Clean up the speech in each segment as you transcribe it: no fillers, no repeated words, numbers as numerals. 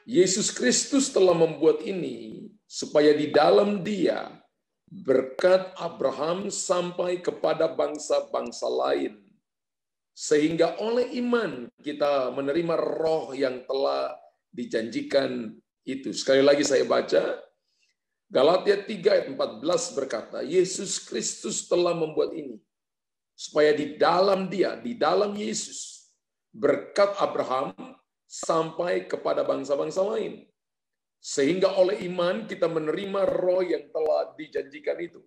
Yesus Kristus telah membuat ini supaya di dalam Dia berkat Abraham sampai kepada bangsa-bangsa lain. Sehingga oleh iman kita menerima roh yang telah dijanjikan itu. Sekali lagi saya baca, Galatia 3 ayat 14 berkata, Yesus Kristus telah membuat ini, supaya di dalam Dia, di dalam Yesus, berkat Abraham sampai kepada bangsa-bangsa lain. Sehingga oleh iman kita menerima roh yang telah dijanjikan itu.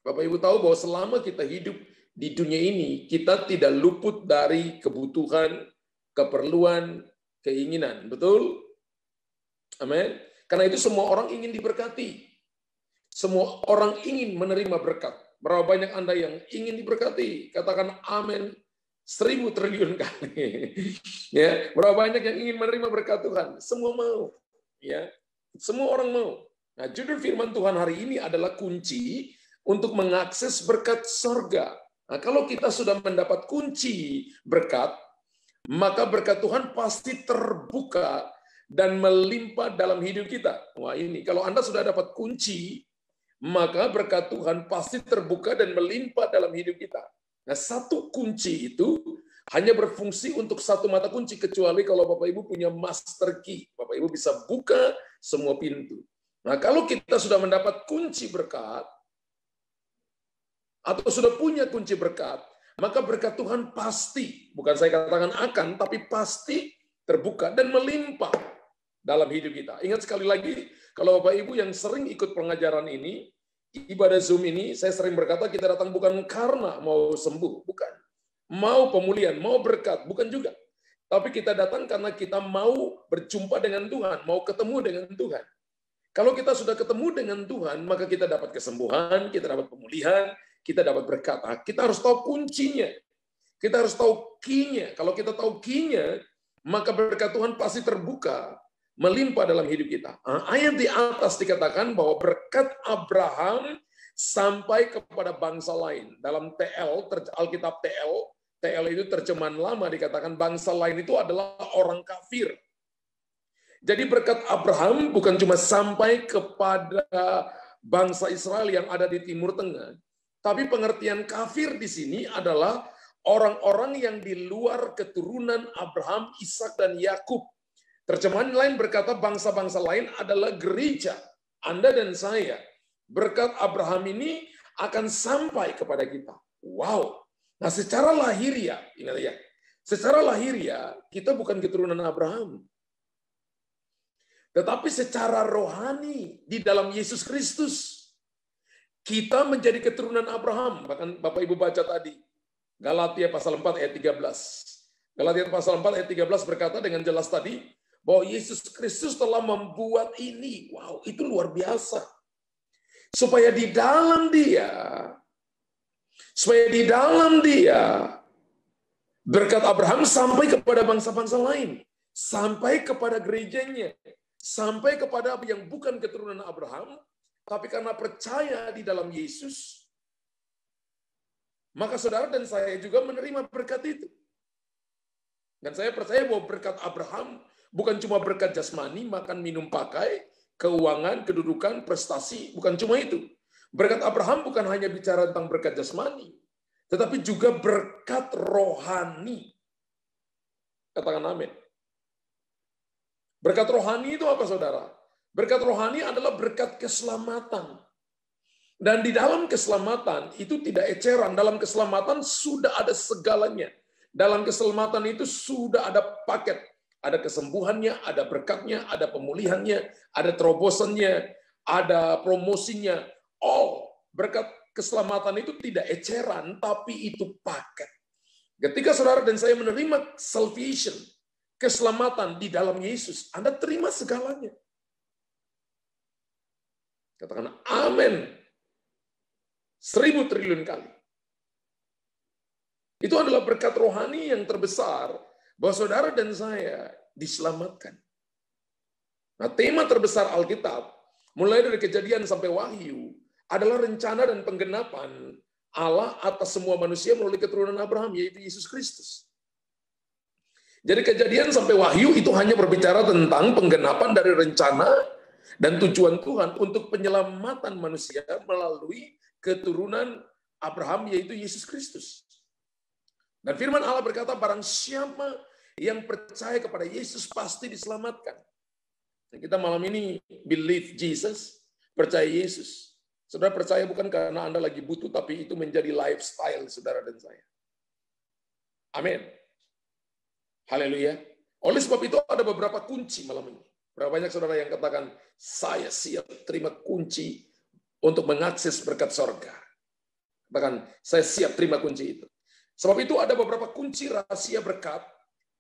Bapak Ibu tahu bahwa selama kita hidup di dunia ini, kita tidak luput dari kebutuhan, keperluan, keinginan. Betul? Amin. Karena itu semua orang ingin diberkati. Semua orang ingin menerima berkat. Berapa banyak Anda yang ingin diberkati? Katakan amin 1000 triliun kali. Ya, berapa banyak yang ingin menerima berkat Tuhan? Semua mau. Ya, semua orang mau. Nah, judul firman Tuhan hari ini adalah kunci untuk mengakses berkat sorga. Nah, kalau kita sudah mendapat kunci berkat, maka berkat Tuhan pasti terbuka dan melimpah dalam hidup kita. Wah, ini kalau Anda sudah dapat kunci, maka berkat Tuhan pasti terbuka dan melimpah dalam hidup kita. Nah, satu kunci itu hanya berfungsi untuk satu mata kunci, kecuali kalau Bapak Ibu punya master key. Bapak Ibu bisa buka semua pintu. Nah, kalau kita sudah mendapat kunci berkat, atau sudah punya kunci berkat, maka berkat Tuhan pasti, bukan saya katakan akan, tapi pasti terbuka dan melimpah dalam hidup kita. Ingat sekali lagi, kalau Bapak Ibu yang sering ikut pengajaran ini, ibadah Zoom ini, saya sering berkata kita datang bukan karena mau sembuh, bukan. Mau pemulihan, mau berkat, bukan juga. Tapi kita datang karena kita mau berjumpa dengan Tuhan, mau ketemu dengan Tuhan. Kalau kita sudah ketemu dengan Tuhan, maka kita dapat kesembuhan, kita dapat pemulihan, kita dapat berkat. Nah, kita harus tahu kuncinya. Kita harus tahu key-nya. Kalau kita tahu key-nya, maka berkat Tuhan pasti terbuka, melimpah dalam hidup kita. Nah, ayat di atas dikatakan bahwa berkat Abraham sampai kepada bangsa lain. Dalam Alkitab TL itu terjemahan lama dikatakan bangsa lain itu adalah orang kafir. Jadi berkat Abraham bukan cuma sampai kepada bangsa Israel yang ada di Timur Tengah, tapi pengertian kafir di sini adalah orang-orang yang di luar keturunan Abraham, Ishak dan Yakub. Terjemahan lain berkata bangsa-bangsa lain adalah gereja, Anda dan saya. Berkat Abraham ini akan sampai kepada kita. Wow. Nah, secara lahiriah, ingat ya, secara lahiriah kita bukan keturunan Abraham. Tetapi secara rohani di dalam Yesus Kristus kita menjadi keturunan Abraham. Bahkan Bapak Ibu baca tadi Galatia pasal 4 ayat 13. Galatia pasal 4 ayat 13 berkata dengan jelas tadi bahwa Yesus Kristus telah membuat ini. Wow, itu luar biasa. Supaya di dalam Dia berkat Abraham sampai kepada bangsa-bangsa lain, sampai kepada gerejanya, sampai kepada yang bukan keturunan Abraham, tapi karena percaya di dalam Yesus, maka saudara dan saya juga menerima berkat itu. Dan saya percaya bahwa berkat Abraham bukan cuma berkat jasmani, makan, minum, pakai, keuangan, kedudukan, prestasi, bukan cuma itu. Berkat Abraham bukan hanya bicara tentang berkat jasmani, tetapi juga berkat rohani. Katakan amin. Berkat rohani itu apa, saudara? Berkat rohani adalah berkat keselamatan. Dan di dalam keselamatan itu tidak eceran. Dalam keselamatan sudah ada segalanya. Dalam keselamatan itu sudah ada paket. Ada kesembuhannya, ada berkatnya, ada pemulihannya, ada terobosannya, ada promosinya. All berkat keselamatan itu tidak eceran, tapi itu paket. Ketika saudara dan saya menerima salvation, keselamatan di dalam Yesus, Anda terima segalanya. Katakan amin 1000 triliun kali. Itu adalah berkat rohani yang terbesar bahwa saudara dan saya diselamatkan. Nah, tema terbesar Alkitab, mulai dari Kejadian sampai Wahyu, adalah rencana dan penggenapan Allah atas semua manusia melalui keturunan Abraham, yaitu Yesus Kristus. Jadi Kejadian sampai Wahyu itu hanya berbicara tentang penggenapan dari rencana dan tujuan Tuhan untuk penyelamatan manusia melalui keturunan Abraham, yaitu Yesus Kristus. Dan firman Allah berkata, barang siapa yang percaya kepada Yesus pasti diselamatkan. Dan kita malam ini believe Jesus, percaya Yesus. Saudara percaya bukan karena Anda lagi butuh, tapi itu menjadi lifestyle saudara dan saya. Amin. Haleluya. Oleh sebab itu ada beberapa kunci malam ini. Berapa banyak saudara yang katakan, saya siap terima kunci untuk mengakses berkat sorga. Katakan, saya siap terima kunci itu. Sebab itu ada beberapa kunci rahasia berkat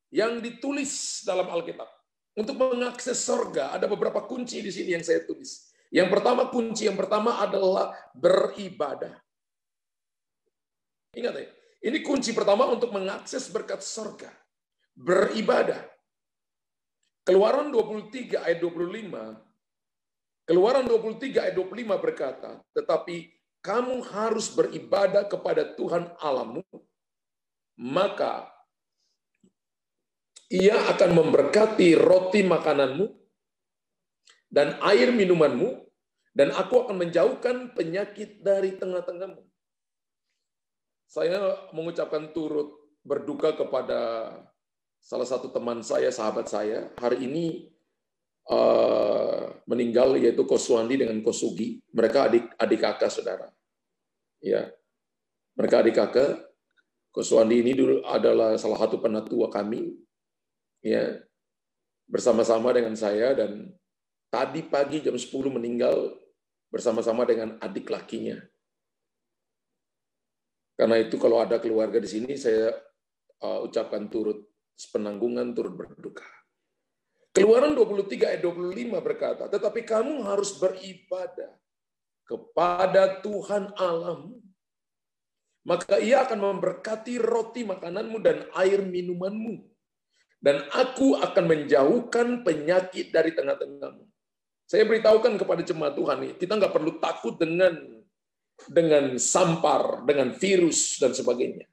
yang ditulis dalam Alkitab. Untuk mengakses sorga, ada beberapa kunci di sini yang saya tulis. Yang pertama, kunci yang pertama adalah beribadah. Ingat ya, ini kunci pertama untuk mengakses berkat sorga. Beribadah. Keluaran 23 ayat 25. Keluaran 23 ayat 25 berkata, tetapi kamu harus beribadah kepada Tuhan Allahmu, maka Ia akan memberkati roti makananmu dan air minumanmu, dan aku akan menjauhkan penyakit dari tengah-tengahmu. Saya mengucapkan turut berduka kepada salah satu teman saya, sahabat saya, hari ini meninggal, yaitu Koswandi dengan Kosugi. Mereka adik kakak, saudara. Ya, mereka adik kakak. Koswandi ini dulu adalah salah satu penatua kami, ya, bersama-sama dengan saya, dan tadi pagi jam 10 meninggal bersama-sama dengan adik lakinya. Karena itu kalau ada keluarga di sini, saya ucapkan turut sepenanggungan, turut berduka. Keluaran 23 ayat 25 berkata, tetapi kamu harus beribadah kepada Tuhan Allahmu, maka Ia akan memberkati roti makananmu dan air minumanmu, dan aku akan menjauhkan penyakit dari tengah-tengahmu. Saya beritahukan kepada jemaat Tuhan, kita nggak perlu takut dengan sampar, dengan virus, dan sebagainya.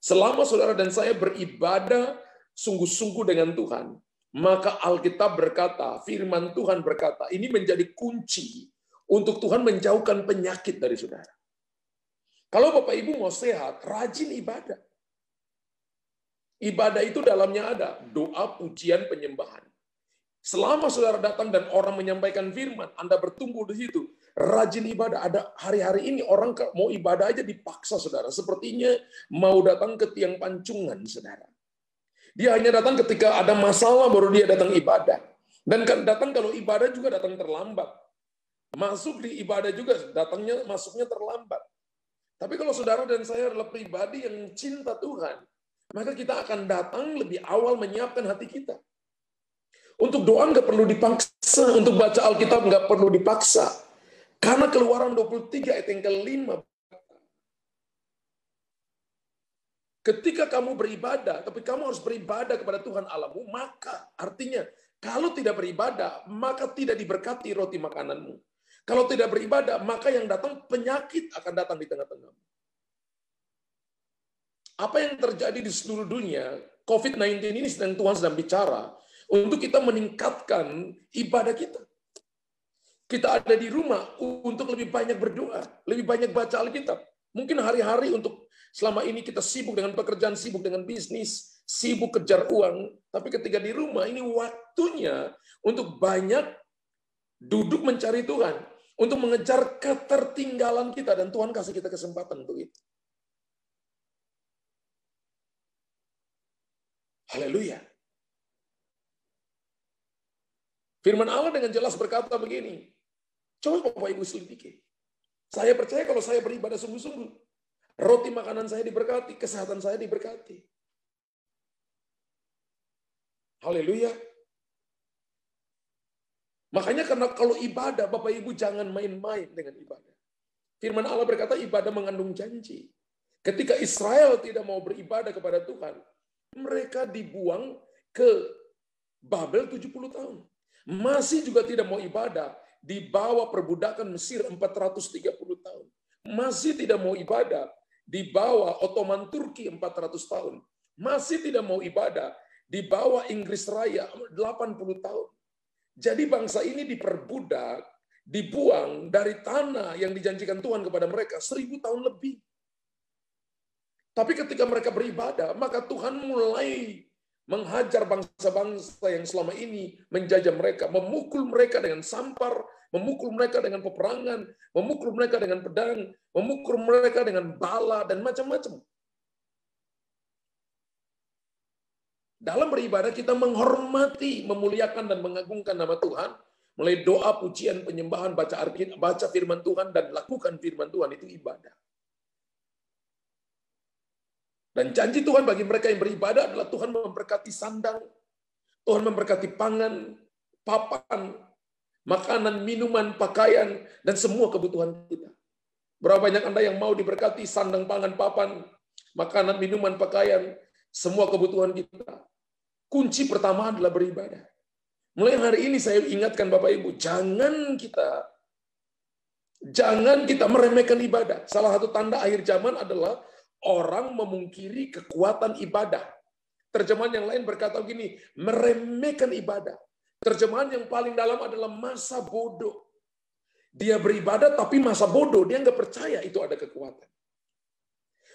Selama saudara dan saya beribadah sungguh-sungguh dengan Tuhan, maka Alkitab berkata, firman Tuhan berkata, ini menjadi kunci untuk Tuhan menjauhkan penyakit dari saudara. Kalau Bapak Ibu mau sehat, rajin ibadah. Ibadah itu dalamnya ada doa, pujian, penyembahan. Selama saudara datang dan orang menyampaikan firman, Anda bertumbuh di situ, rajin ibadah. Ada hari-hari ini orang mau ibadah aja dipaksa, saudara. Sepertinya mau datang ke tiang pancungan, saudara. Dia hanya datang ketika ada masalah baru dia datang ibadah. Dan datang kalau ibadah juga datang terlambat. Masuk di ibadah juga masuknya terlambat. Tapi kalau saudara dan saya adalah pribadi yang cinta Tuhan, maka kita akan datang lebih awal menyiapkan hati kita. Untuk doa nggak perlu dipaksa, untuk baca Alkitab nggak perlu dipaksa. Karena Keluaran 23 ayat yang ke-5, ketika kamu beribadah, tapi kamu harus beribadah kepada Tuhan Allahmu, maka artinya kalau tidak beribadah, maka tidak diberkati roti makananmu. Kalau tidak beribadah, maka yang datang penyakit akan datang di tengah-tengahmu. Apa yang terjadi di seluruh dunia, COVID-19 ini Tuhan sedang bicara untuk kita meningkatkan ibadah kita. Kita ada di rumah untuk lebih banyak berdoa, lebih banyak baca Alkitab. Mungkin hari-hari untuk selama ini kita sibuk dengan pekerjaan, sibuk dengan bisnis, sibuk kejar uang. Tapi ketika di rumah, ini waktunya untuk banyak duduk mencari Tuhan, untuk mengejar ketertinggalan kita, dan Tuhan kasih kita kesempatan untuk itu. Haleluya. Firman Allah dengan jelas berkata begini, coba Bapak Ibu selidiki. Saya percaya kalau saya beribadah sungguh-sungguh, roti makanan saya diberkati, kesehatan saya diberkati. Haleluya. Makanya karena kalau ibadah, Bapak Ibu jangan main-main dengan ibadah. Firman Allah berkata ibadah mengandung janji. Ketika Israel tidak mau beribadah kepada Tuhan, mereka dibuang ke Babel 70 tahun. Masih juga tidak mau ibadah, dibawa perbudakan Mesir 430 tahun. Masih tidak mau ibadah, dibawa Ottoman Turki 400 tahun. Masih tidak mau ibadah, di bawah Inggris Raya 80 tahun. Jadi bangsa ini diperbudak, dibuang dari tanah yang dijanjikan Tuhan kepada mereka 1000 tahun lebih. Tapi ketika mereka beribadah, maka Tuhan mulai menghajar bangsa-bangsa yang selama ini menjajah mereka, memukul mereka dengan sampar, memukul mereka dengan peperangan, memukul mereka dengan pedang, memukul mereka dengan bala, dan macam-macam. Dalam beribadah kita menghormati, memuliakan, dan mengagungkan nama Tuhan, mulai doa, pujian, penyembahan, baca firman Tuhan, dan lakukan firman Tuhan, itu ibadah. Dan janji Tuhan bagi mereka yang beribadah adalah Tuhan memberkati sandang, Tuhan memberkati pangan, papan, makanan, minuman, pakaian, dan semua kebutuhan kita. Berapa banyak Anda yang mau diberkati sandang, pangan, papan, makanan, minuman, pakaian, semua kebutuhan kita. Kunci pertama adalah beribadah. Mulai hari ini saya ingatkan Bapak Ibu, jangan kita meremehkan ibadah. Salah satu tanda akhir zaman adalah orang memungkiri kekuatan ibadah. Terjemahan yang lain berkata begini, meremehkan ibadah. Terjemahan yang paling dalam adalah masa bodoh. Dia beribadah tapi masa bodoh, dia nggak percaya itu ada kekuatan.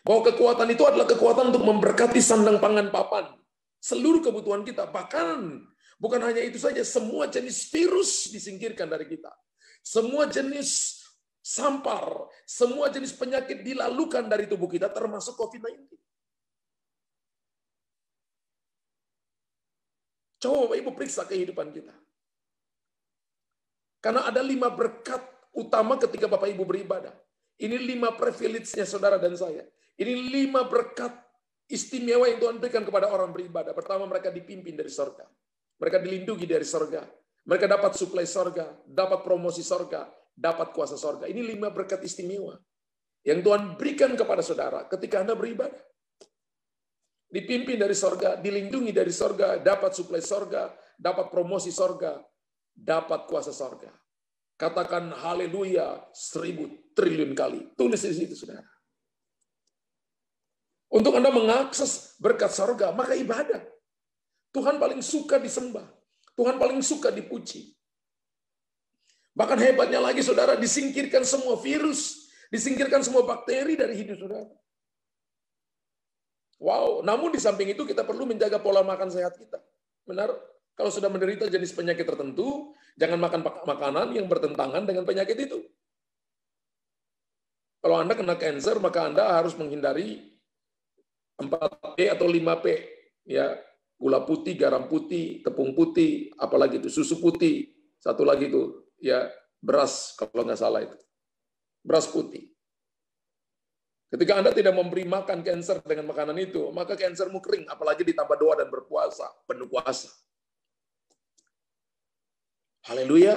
Bahwa kekuatan itu adalah kekuatan untuk memberkati sandang pangan papan. Seluruh kebutuhan kita, bahkan bukan hanya itu saja, semua jenis virus disingkirkan dari kita. Semua jenis sampar, semua jenis penyakit dilalukan dari tubuh kita, termasuk COVID-19. Coba Bapak Ibu periksa kehidupan kita. Karena ada 5 berkat utama ketika Bapak Ibu beribadah. Ini 5 privilege-nya saudara dan saya. Ini 5 berkat istimewa yang Tuhan berikan kepada orang beribadah. Pertama, mereka dipimpin dari sorga. Mereka dilindungi dari sorga. Mereka dapat suplai sorga, dapat promosi sorga, dapat kuasa sorga. Ini 5 berkat istimewa yang Tuhan berikan kepada saudara ketika Anda beribadah. Dipimpin dari sorga, dilindungi dari sorga, dapat suplai sorga, dapat promosi sorga, dapat kuasa sorga. Katakan haleluya 1000 triliun kali. Tulis di situ, saudara. Untuk Anda mengakses berkat sorga, maka ibadah. Tuhan paling suka disembah. Tuhan paling suka dipuji. Bahkan hebatnya lagi, saudara, disingkirkan semua virus, disingkirkan semua bakteri dari hidup saudara. Wow, namun di samping itu kita perlu menjaga pola makan sehat kita. Benar? Kalau sudah menderita jenis penyakit tertentu, jangan makan makanan yang bertentangan dengan penyakit itu. Kalau Anda kena kanker, maka Anda harus menghindari 4P atau 5P. Ya, gula putih, garam putih, tepung putih, apalagi itu susu putih, satu lagi itu ya beras kalau nggak salah itu, beras putih. Ketika Anda tidak memberi makan kanker dengan makanan itu, maka kankermu kering, apalagi ditambah doa dan berpuasa, penuh kuasa. Haleluya.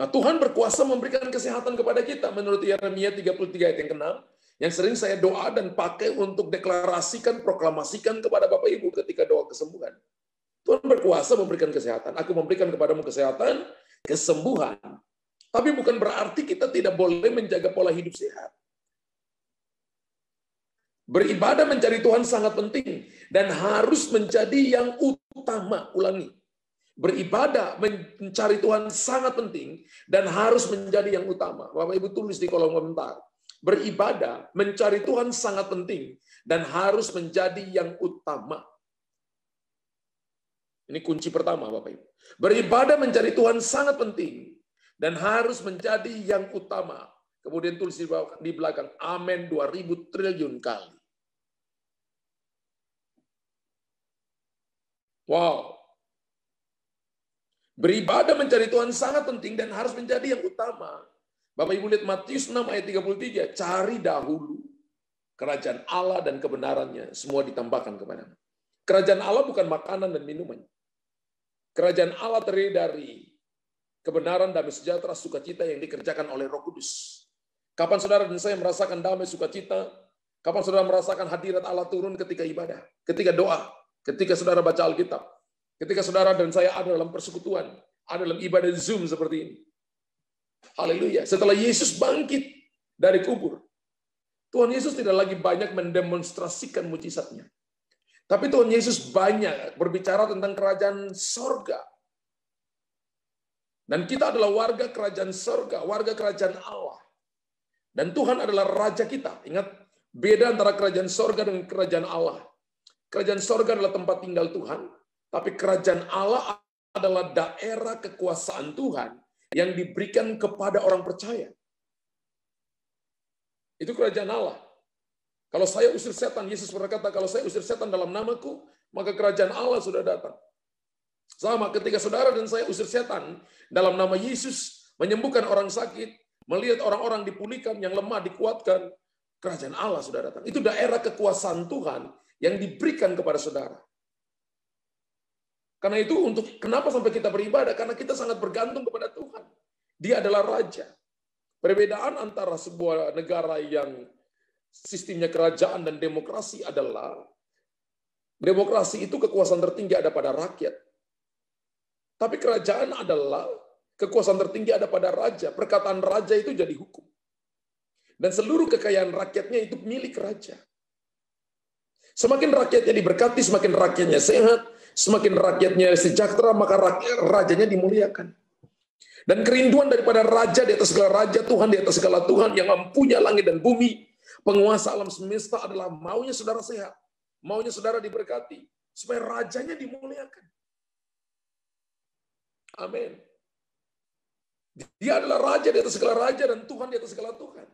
Nah, Tuhan berkuasa memberikan kesehatan kepada kita menurut Yeremia 33 ayat yang ke-6, yang sering saya doa dan pakai untuk deklarasikan, proklamasikan kepada Bapak Ibu ketika doa kesembuhan. Tuhan berkuasa memberikan kesehatan. Aku memberikan kepadamu kesehatan, kesembuhan. Tapi bukan berarti kita tidak boleh menjaga pola hidup sehat. Beribadah mencari Tuhan sangat penting dan harus menjadi yang utama. Ulangi. Beribadah mencari Tuhan sangat penting dan harus menjadi yang utama. Bapak Ibu tulis di kolom komentar. Beribadah mencari Tuhan sangat penting dan harus menjadi yang utama. Ini kunci pertama, Bapak Ibu. Beribadah mencari Tuhan sangat penting dan harus menjadi yang utama. Kemudian tulis di belakang, amin 2000 triliun kali. Wow. Beribadah mencari Tuhan sangat penting dan harus menjadi yang utama. Bapak Ibu lihat Matius 6 ayat 33, cari dahulu kerajaan Allah dan kebenarannya, semua ditambahkan kepadamu. Kerajaan Allah bukan makanan dan minuman. Kerajaan Allah terdiri dari kebenaran, damai sejahtera, sukacita yang dikerjakan oleh Roh Kudus. Kapan saudara dan saya merasakan damai, sukacita? Kapan saudara merasakan hadirat Allah turun ketika ibadah, ketika doa, ketika saudara baca Alkitab, ketika saudara dan saya ada dalam persekutuan, ada dalam ibadah Zoom seperti ini. Haleluya. Setelah Yesus bangkit dari kubur, Tuhan Yesus tidak lagi banyak mendemonstrasikan mujizatnya. Tapi Tuhan Yesus banyak berbicara tentang kerajaan sorga. Dan kita adalah warga kerajaan sorga, warga kerajaan Allah. Dan Tuhan adalah raja kita. Ingat, beda antara kerajaan sorga dengan kerajaan Allah. Kerajaan sorga adalah tempat tinggal Tuhan, tapi kerajaan Allah adalah daerah kekuasaan Tuhan yang diberikan kepada orang percaya. Itu kerajaan Allah. Kalau saya usir setan, Yesus berkata, kalau saya usir setan dalam namaku, maka kerajaan Allah sudah datang. Sama ketika saudara dan saya usir setan dalam nama Yesus, menyembuhkan orang sakit, melihat orang-orang dipulihkan, yang lemah dikuatkan, kerajaan Allah sudah datang. Itu daerah kekuasaan Tuhan yang diberikan kepada saudara. Karena itu kenapa sampai kita beribadah? Karena kita sangat bergantung kepada Tuhan. Dia adalah raja. Perbedaan antara sebuah negara yang sistemnya kerajaan dan demokrasi adalah demokrasi itu kekuasaan tertinggi ada pada rakyat. Tapi kerajaan adalah kekuasaan tertinggi ada pada raja. Perkataan raja itu jadi hukum. Dan seluruh kekayaan rakyatnya itu milik raja. Semakin rakyatnya diberkati, semakin rakyatnya sehat, semakin rakyatnya sejahtera, maka rajanya dimuliakan. Dan kerinduan daripada raja di atas segala raja, Tuhan di atas segala Tuhan yang mempunyai langit dan bumi, penguasa alam semesta adalah maunya saudara sehat, maunya saudara diberkati, supaya rajanya dimuliakan. Amin. Dia adalah raja di atas segala raja dan Tuhan di atas segala Tuhan.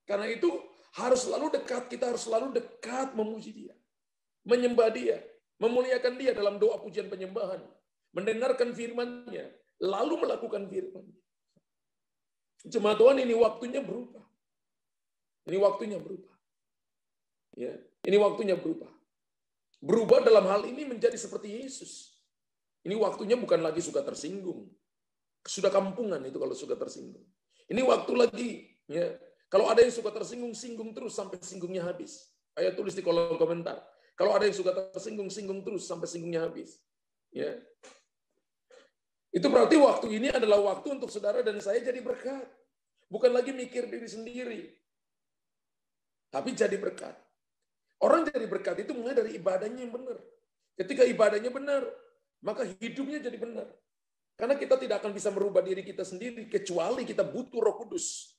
Karena itu harus selalu dekat, kita harus selalu dekat memuji Dia, menyembah Dia, memuliakan Dia dalam doa pujian penyembahan, mendengarkan firman-Nya, lalu melakukan firman-Nya. Jemaat Tuhan, ini waktunya berubah. Ini waktunya berubah. Ya, ini waktunya berubah. Berubah dalam hal ini menjadi seperti Yesus. Ini waktunya bukan lagi suka tersinggung. Sudah kampungan itu kalau suka tersinggung. Ini waktu lagi, ya. Kalau ada yang suka tersinggung, singgung terus sampai singgungnya habis. Ayo tulis di kolom komentar. Kalau ada yang suka tersinggung, singgung terus sampai singgungnya habis. Ya. Itu berarti waktu ini adalah waktu untuk saudara dan saya jadi berkat. Bukan lagi mikir diri sendiri. Tapi jadi berkat. Orang jadi berkat itu mulai dari ibadahnya yang benar. Ketika ibadahnya benar, maka hidupnya jadi benar. Karena kita tidak akan bisa merubah diri kita sendiri, kecuali kita butuh Roh Kudus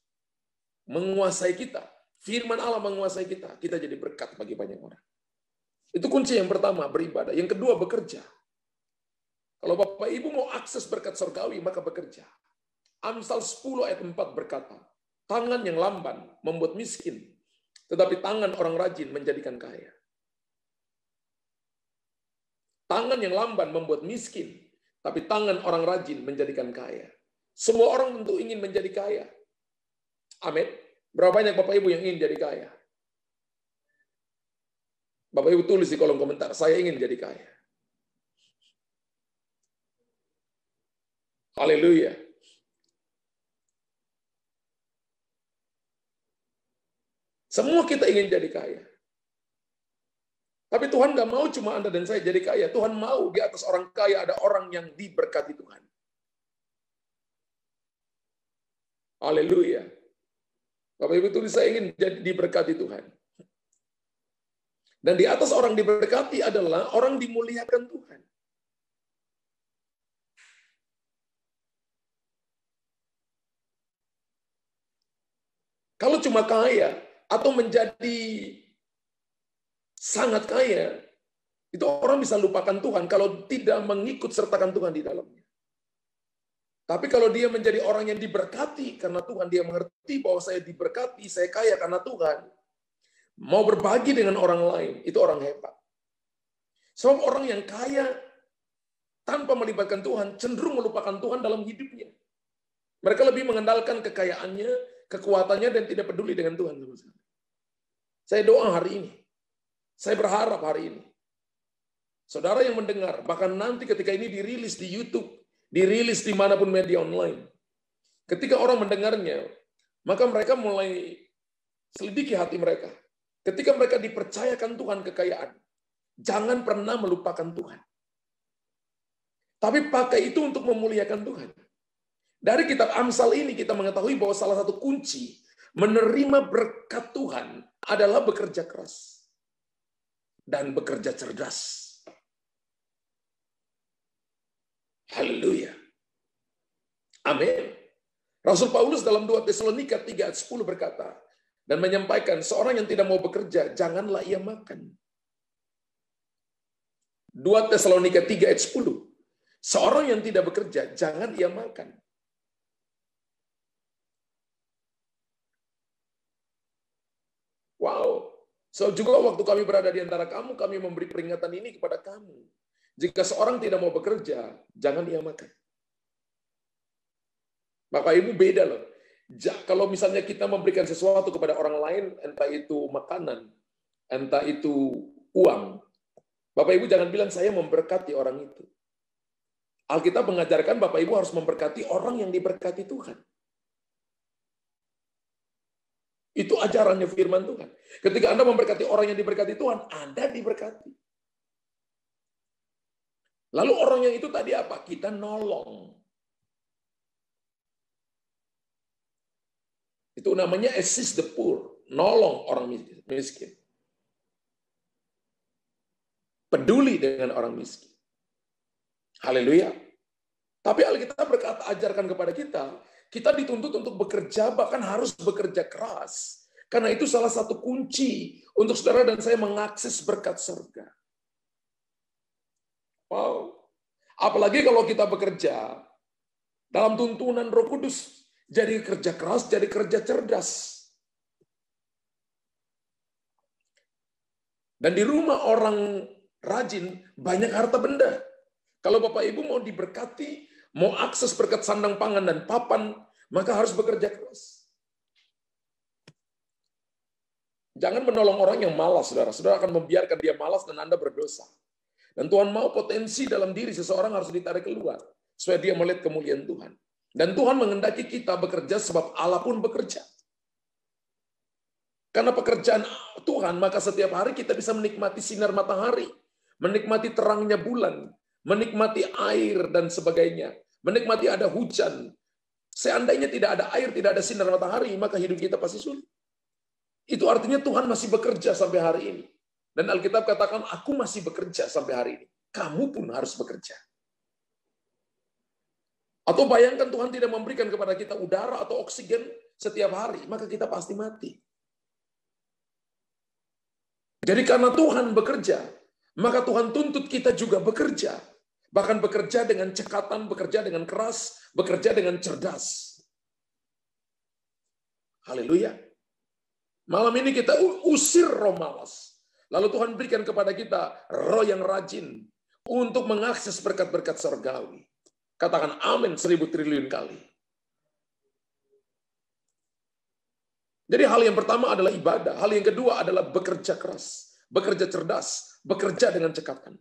menguasai kita. Firman Allah menguasai kita. Kita jadi berkat bagi banyak orang. Itu kunci yang pertama, beribadah. Yang kedua, bekerja. Kalau Bapak Ibu mau akses berkat surgawi, maka bekerja. Amsal 10 ayat 4 berkata, tangan yang lamban membuat miskin, tetapi tangan orang rajin menjadikan kaya. Tangan yang lamban membuat miskin, tapi tangan orang rajin menjadikan kaya. Semua orang tentu ingin menjadi kaya. Amin. Berapa banyak Bapak Ibu yang ingin jadi kaya? Bapak Ibu tulis di kolom komentar, saya ingin jadi kaya. Haleluya. Semua kita ingin jadi kaya. Tapi Tuhan nggak mau cuma Anda dan saya jadi kaya. Tuhan mau di atas orang kaya ada orang yang diberkati Tuhan. Haleluya. Bapak Ibu tulis, saya ingin jadi diberkati Tuhan. Dan di atas orang diberkati adalah orang dimuliakan Tuhan. Kalau cuma kaya atau menjadi sangat kaya, itu orang bisa lupakan Tuhan kalau tidak mengikut sertakan Tuhan di dalamnya. Tapi kalau dia menjadi orang yang diberkati karena Tuhan, dia mengerti bahwa saya diberkati, saya kaya karena Tuhan, mau berbagi dengan orang lain, itu orang hebat. Sebab orang yang kaya tanpa melibatkan Tuhan, cenderung melupakan Tuhan dalam hidupnya. Mereka lebih mengandalkan kekayaannya, kekuatannya, dan tidak peduli dengan Tuhan. Saya doa hari ini, saya berharap hari ini, saudara yang mendengar, bahkan nanti ketika ini dirilis di YouTube, dirilis dimanapun media online, ketika orang mendengarnya, maka mereka mulai selidiki hati mereka. Ketika mereka dipercayakan Tuhan kekayaan, jangan pernah melupakan Tuhan. Tapi pakai itu untuk memuliakan Tuhan. Dari kitab Amsal ini kita mengetahui bahwa salah satu kunci menerima berkat Tuhan adalah bekerja keras. dan bekerja cerdas. Haleluya. Amin. Rasul Paulus dalam 2 Tesalonika 3 ayat 10 berkata, dan menyampaikan, seorang yang tidak mau bekerja, janganlah ia makan. 2 Tesalonika 3 ayat 10. Seorang yang tidak bekerja, jangan ia makan. Wow. So juga waktu kami berada di antara kamu, kami memberi peringatan ini kepada kamu. Jika seorang tidak mau bekerja, jangan ia makan. Bapak Ibu beda loh. Kalau misalnya kita memberikan sesuatu kepada orang lain, entah itu makanan, entah itu uang, Bapak Ibu jangan bilang saya memberkati orang itu. Alkitab mengajarkan Bapak Ibu harus memberkati orang yang diberkati Tuhan. Itu ajarannya firman Tuhan. Ketika Anda memberkati orang yang diberkati Tuhan, Anda diberkati. Lalu orang yang itu tadi apa? Kita nolong. Itu namanya assist the poor, nolong orang miskin. Peduli dengan orang miskin. Haleluya. Tapi Alkitab berkata, ajarkan kepada kita dituntut untuk bekerja, bahkan harus bekerja keras. Karena itu salah satu kunci untuk saudara dan saya mengakses berkat surga. Wow. Apalagi kalau kita bekerja dalam tuntunan Roh Kudus. Jadi kerja keras, jadi kerja cerdas. Dan di rumah orang rajin, banyak harta benda. Kalau Bapak Ibu mau diberkati, mau akses berkat sandang pangan dan papan, maka harus bekerja keras. Jangan menolong orang yang malas, saudara. Saudara akan membiarkan dia malas dan Anda berdosa. Dan Tuhan mau potensi dalam diri seseorang harus ditarik keluar, supaya dia melihat kemuliaan Tuhan. Dan Tuhan menghendaki kita bekerja sebab Allah pun bekerja. Karena pekerjaan Tuhan, maka setiap hari kita bisa menikmati sinar matahari, menikmati terangnya bulan, menikmati air dan sebagainya, menikmati ada hujan. Seandainya tidak ada air, tidak ada sinar matahari, maka hidup kita pasti sulit. Itu artinya Tuhan masih bekerja sampai hari ini. Dan Alkitab katakan, aku masih bekerja sampai hari ini. Kamu pun harus bekerja. Atau bayangkan Tuhan tidak memberikan kepada kita udara atau oksigen setiap hari, maka kita pasti mati. Jadi karena Tuhan bekerja, maka Tuhan tuntut kita juga bekerja. Bahkan bekerja dengan cekatan, bekerja dengan keras, bekerja dengan cerdas. Haleluya. Malam ini kita usir roh malas. Lalu Tuhan berikan kepada kita roh yang rajin untuk mengakses berkat-berkat surgawi. Katakan amin 1000 triliun kali. Jadi hal yang pertama adalah ibadah. Hal yang kedua adalah bekerja keras, bekerja cerdas, bekerja dengan cekatan.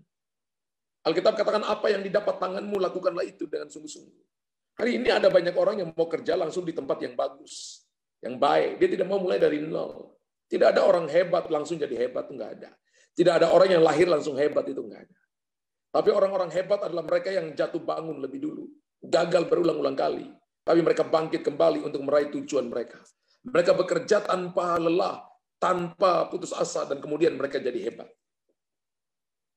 Alkitab katakan apa yang didapat tanganmu, lakukanlah itu dengan sungguh-sungguh. Hari ini ada banyak orang yang mau kerja langsung di tempat yang bagus, yang baik. Dia tidak mau mulai dari nol. Tidak ada orang hebat langsung jadi hebat, enggak ada. Tidak ada orang yang lahir langsung hebat, itu enggak ada. Tapi orang-orang hebat adalah mereka yang jatuh bangun lebih dulu. Gagal berulang-ulang kali. Tapi mereka bangkit kembali untuk meraih tujuan mereka. Mereka bekerja tanpa lelah, tanpa putus asa, dan kemudian mereka jadi hebat.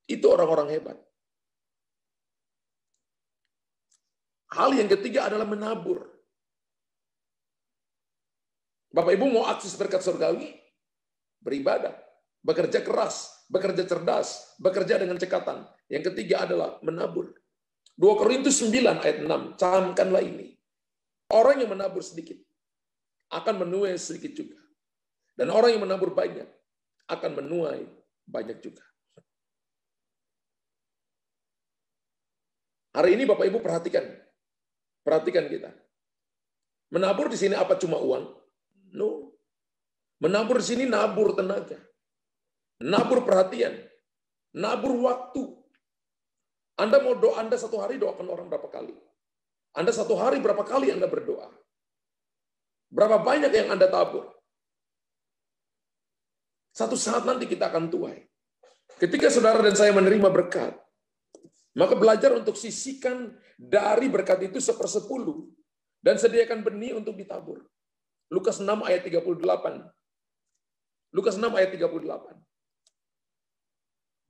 Itu orang-orang hebat. Hal yang ketiga adalah menabur. Bapak Ibu mau akses berkat surgawi? Beribadah. Bekerja keras, bekerja cerdas, bekerja dengan cekatan. Yang ketiga adalah menabur. 2 Korintus 9 ayat 6, camkanlah ini. Orang yang menabur sedikit akan menuai sedikit juga. Dan orang yang menabur banyak akan menuai banyak juga. Hari ini Bapak Ibu perhatikan. Perhatikan kita. Menabur di sini apa cuma uang? No. Menabur di sini nabur tenaga. Nabur perhatian, nabur waktu. Anda mau doa, Anda satu hari doakan orang berapa kali? Anda satu hari berapa kali Anda berdoa? Berapa banyak yang Anda tabur? Satu saat nanti kita akan tuai. Ketika saudara dan saya menerima berkat, maka belajar untuk sisihkan dari berkat itu 1/10 dan sediakan benih untuk ditabur. Lukas 6 ayat 38. Lukas 6 ayat 38.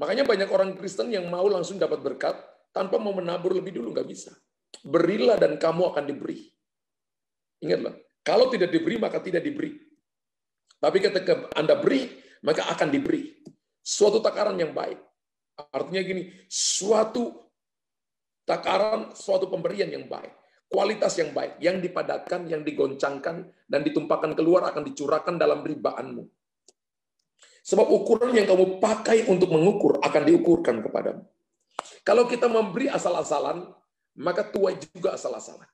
Makanya banyak orang Kristen yang mau langsung dapat berkat tanpa mau menabur lebih dulu, nggak bisa. Berilah dan kamu akan diberi. Ingatlah, kalau tidak diberi maka tidak diberi. Tapi ketika Anda beri, maka akan diberi. Suatu takaran yang baik. Artinya gini, suatu takaran, suatu pemberian yang baik. Kualitas yang baik, yang dipadatkan, yang digoncangkan, dan ditumpahkan keluar akan dicurahkan dalam ribaanmu. Sebab ukuran yang kamu pakai untuk mengukur akan diukurkan kepadamu. Kalau kita memberi asal-asalan, maka tuai juga asal-asalan.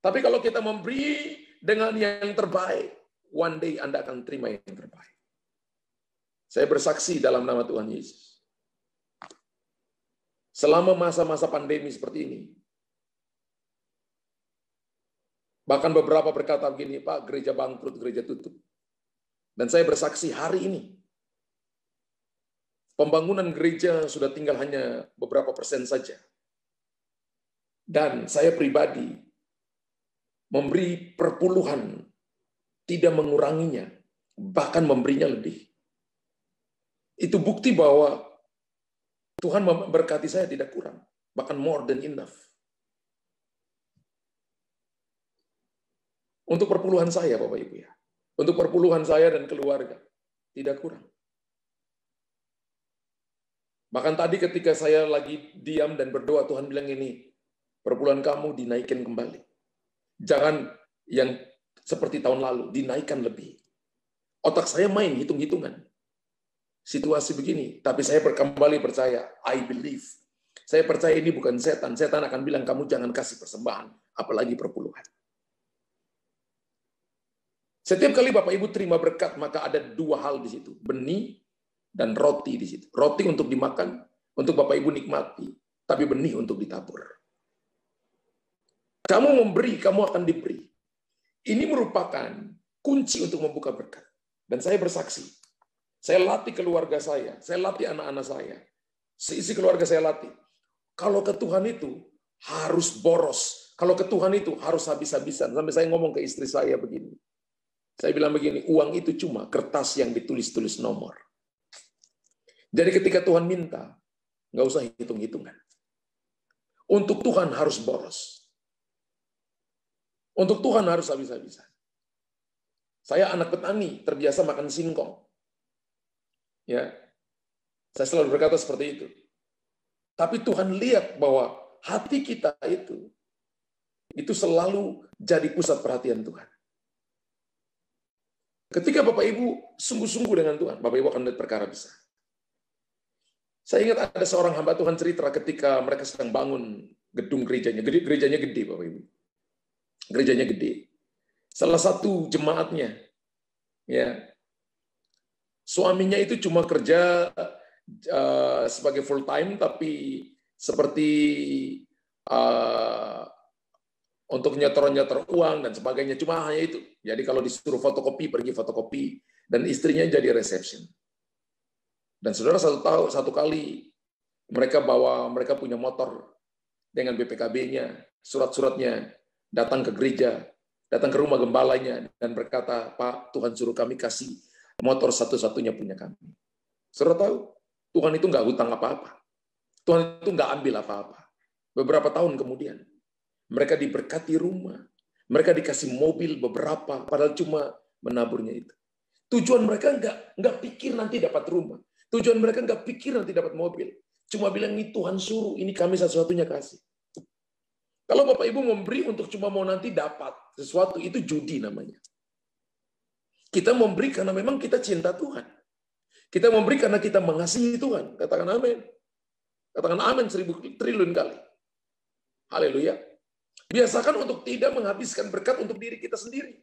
Tapi kalau kita memberi dengan yang terbaik, one day Anda akan terima yang terbaik. Saya bersaksi dalam nama Tuhan Yesus. Selama masa-masa pandemi seperti ini, bahkan beberapa berkata begini, Pak, gereja bangkrut, gereja tutup. Dan saya bersaksi hari ini, pembangunan gereja sudah tinggal hanya beberapa persen saja. Dan saya pribadi memberi perpuluhan, tidak menguranginya, bahkan memberinya lebih. Itu bukti bahwa Tuhan memberkati saya tidak kurang, bahkan more than enough. Untuk perpuluhan saya, Bapak Ibu ya. Untuk perpuluhan saya dan keluarga, tidak kurang. Bahkan tadi ketika saya lagi diam dan berdoa, Tuhan bilang ini, perpuluhan kamu dinaikkan kembali. Jangan yang seperti tahun lalu, dinaikkan lebih. Otak saya main hitung-hitungan. Situasi begini, tapi saya kembali percaya, I believe. Saya percaya ini bukan setan. Setan akan bilang, kamu jangan kasih persembahan, apalagi perpuluhan. Setiap kali Bapak Ibu terima berkat, maka ada dua hal di situ. Benih dan roti di situ. Roti untuk dimakan, untuk Bapak Ibu nikmati. Tapi benih untuk ditabur. Kamu memberi, kamu akan diberi. Ini merupakan kunci untuk membuka berkat. Dan saya bersaksi. Saya latih keluarga saya latih anak-anak saya. Seisi keluarga saya latih. Kalau ke Tuhan itu harus boros. Kalau ke Tuhan itu harus habis-habisan. Sampai saya ngomong ke istri saya begini. Saya bilang begini, uang itu cuma kertas yang ditulis-tulis nomor. Jadi ketika Tuhan minta, nggak usah hitung-hitungan. Untuk Tuhan harus boros. Untuk Tuhan harus habis-habisan. Saya anak petani, terbiasa makan singkong. Ya, saya selalu berkata seperti itu. Tapi Tuhan lihat bahwa hati kita itu selalu jadi pusat perhatian Tuhan. Ketika Bapak Ibu sungguh-sungguh dengan Tuhan, Bapak Ibu akan melihat perkara besar. Saya ingat ada seorang hamba Tuhan cerita ketika mereka sedang bangun gedung gerejanya. Gerejanya gede, Bapak Ibu. Gerejanya gede. Salah satu jemaatnya, ya, suaminya itu cuma kerja sebagai full time, tapi seperti untuk nyetor uang dan sebagainya, cuma hanya itu. Jadi kalau disuruh fotokopi, pergi fotokopi, dan istrinya jadi reception. Dan saudara satu kali mereka punya motor dengan BPKB-nya, surat-suratnya, datang ke gereja, datang ke rumah gembalanya, dan berkata, Pak, Tuhan suruh kami kasih motor satu-satunya punya kami. Saudara tahu, Tuhan itu nggak hutang apa-apa. Tuhan itu nggak ambil apa-apa. Beberapa tahun kemudian, mereka diberkati rumah, mereka dikasih mobil beberapa, padahal cuma menaburnya itu. Tujuan mereka nggak pikir nanti dapat rumah. Tujuan mereka nggak pikir nanti dapat mobil. Cuma bilang, ini Tuhan suruh, ini kami satu-satunya kasih. Kalau Bapak Ibu memberi untuk cuma mau nanti dapat sesuatu, itu judi namanya. Kita memberi karena memang kita cinta Tuhan. Kita memberi karena kita mengasihi Tuhan. Katakan amin. Katakan amin 1000 triliun kali. Haleluya. Biasakan untuk tidak menghabiskan berkat untuk diri kita sendiri.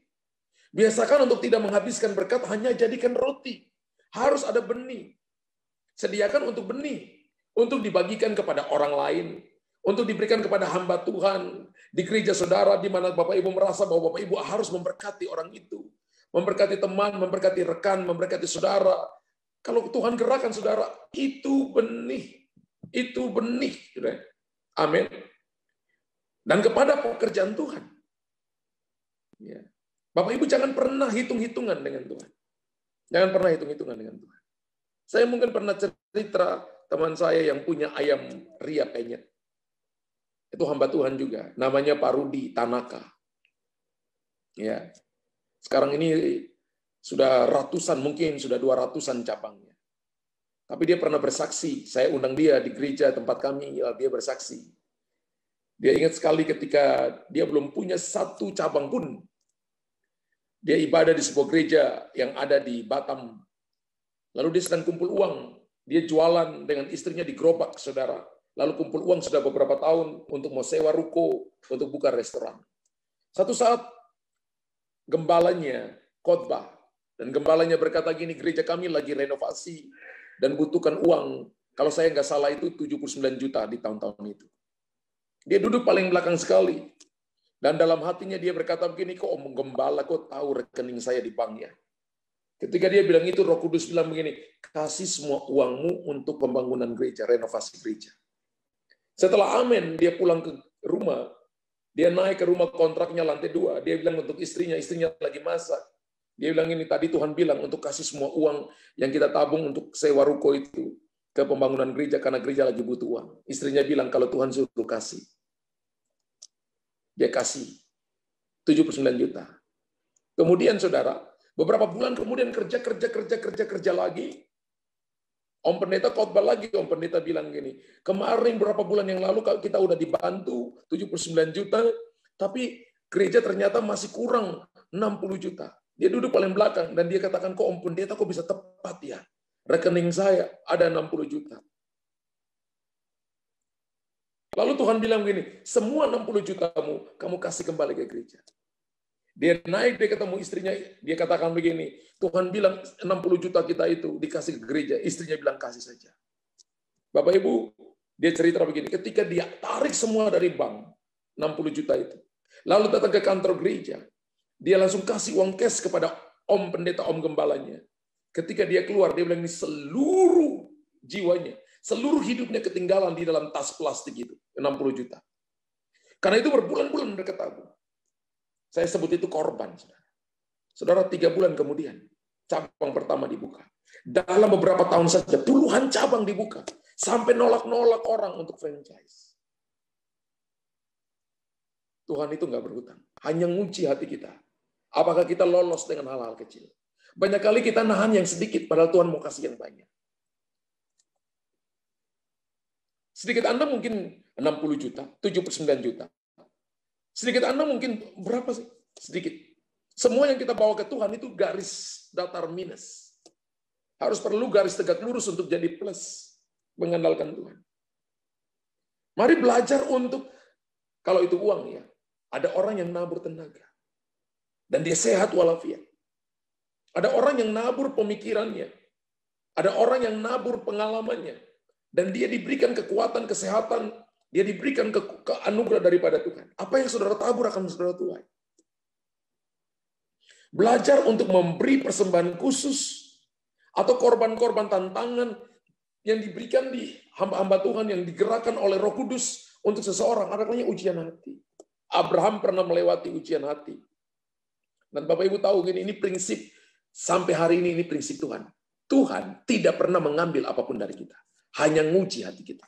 Biasakan untuk tidak menghabiskan berkat hanya jadikan roti. Harus ada benih. Sediakan untuk benih. Untuk dibagikan kepada orang lain. Untuk diberikan kepada hamba Tuhan. Di gereja saudara, di mana Bapak Ibu merasa bahwa Bapak Ibu harus memberkati orang itu. Memberkati teman, memberkati rekan, memberkati saudara. Kalau Tuhan gerakan saudara, itu benih. Itu benih. Amin. Dan kepada pekerjaan Tuhan. Ya. Bapak Ibu jangan pernah hitung-hitungan dengan Tuhan. Jangan pernah hitung-hitungan dengan Tuhan. Saya mungkin pernah cerita teman saya yang punya ayam ria penyet. Itu hamba Tuhan juga. Namanya Pak Rudi Tanaka. Ya. Sekarang ini sudah ratusan, mungkin sudah 200-an cabangnya. Tapi dia pernah bersaksi. Saya undang dia di gereja tempat kami, dia bersaksi. Dia ingat sekali ketika dia belum punya satu cabang pun. Dia ibadah di sebuah gereja yang ada di Batam. Lalu dia sedang kumpul uang. Dia jualan dengan istrinya di gerobak, saudara. Lalu kumpul uang sudah beberapa tahun untuk mau sewa ruko, untuk buka restoran. Satu saat, gembalanya khotbah. Dan gembalanya berkata gini, gereja kami lagi renovasi dan butuhkan uang. Kalau saya nggak salah itu 79 juta di tahun-tahun itu. Dia duduk paling belakang sekali. Dan dalam hatinya dia berkata begini, kok Om Gembala, kok tahu rekening saya di banknya? Ketika dia bilang itu, Roh Kudus bilang begini, kasih semua uangmu untuk pembangunan gereja, renovasi gereja. Setelah amin, dia pulang ke rumah. Dia naik ke rumah kontraknya lantai 2. Dia bilang untuk istrinya lagi masak. Dia bilang ini, tadi Tuhan bilang untuk kasih semua uang yang kita tabung untuk sewa ruko itu ke pembangunan gereja, karena gereja lagi butuh uang. Istrinya bilang, kalau Tuhan suruh kasih. Dia kasih 79 juta. Kemudian saudara, beberapa bulan kemudian kerja lagi. Om Pendeta khotbah lagi, Om Pendeta bilang gini, kemarin berapa bulan yang lalu kita udah dibantu 79 juta, tapi gereja ternyata masih kurang 60 juta. Dia duduk paling belakang dan dia katakan, kok Om Pendeta kok bisa tepat ya? Rekening saya ada 60 juta. Lalu Tuhan bilang begini, semua 60 jutamu, kamu kasih kembali ke gereja. Dia naik, dia ketemu istrinya, dia katakan begini, Tuhan bilang 60 juta kita itu dikasih ke gereja, istrinya bilang kasih saja. Bapak Ibu, dia cerita begini, ketika dia tarik semua dari bank, 60 juta itu, lalu datang ke kantor gereja, dia langsung kasih uang cash kepada Om Pendeta, Om Gembalanya. Ketika dia keluar, dia bilang ini seluruh jiwanya, seluruh hidupnya ketinggalan di dalam tas plastik itu, 60 juta. Karena itu berbulan-bulan mereka tabung. Saya sebut itu korban. Saudara, 3 bulan kemudian, cabang pertama dibuka. Dalam beberapa tahun saja, puluhan cabang dibuka. Sampai nolak-nolak orang untuk franchise. Tuhan itu nggak berhutang. Hanya nguji hati kita. Apakah kita lolos dengan hal-hal kecil. Banyak kali kita nahan yang sedikit, padahal Tuhan mau kasih yang banyak. Sedikit Anda mungkin 60 juta, 79 juta. Sedikit Anda mungkin berapa sih? Sedikit. Semua yang kita bawa ke Tuhan itu garis datar minus. Harus perlu garis tegak lurus untuk jadi plus. Mengandalkan Tuhan. Mari belajar untuk, kalau itu uang ya, ada orang yang nabur tenaga. Dan dia sehat walafiat. Ada orang yang nabur pemikirannya. Ada orang yang nabur pengalamannya. Dan dia diberikan kekuatan, kesehatan, dia diberikan anugerah daripada Tuhan. Apa yang saudara tabur akan saudara tuai. Belajar untuk memberi persembahan khusus atau korban-korban tantangan yang diberikan di hamba-hamba Tuhan yang digerakkan oleh Roh Kudus untuk seseorang. Ada namanya ujian hati. Abraham pernah melewati ujian hati. Dan Bapak Ibu tahu gini, ini prinsip sampai hari ini prinsip Tuhan. Tuhan tidak pernah mengambil apapun dari kita. Hanya nguji hati kita.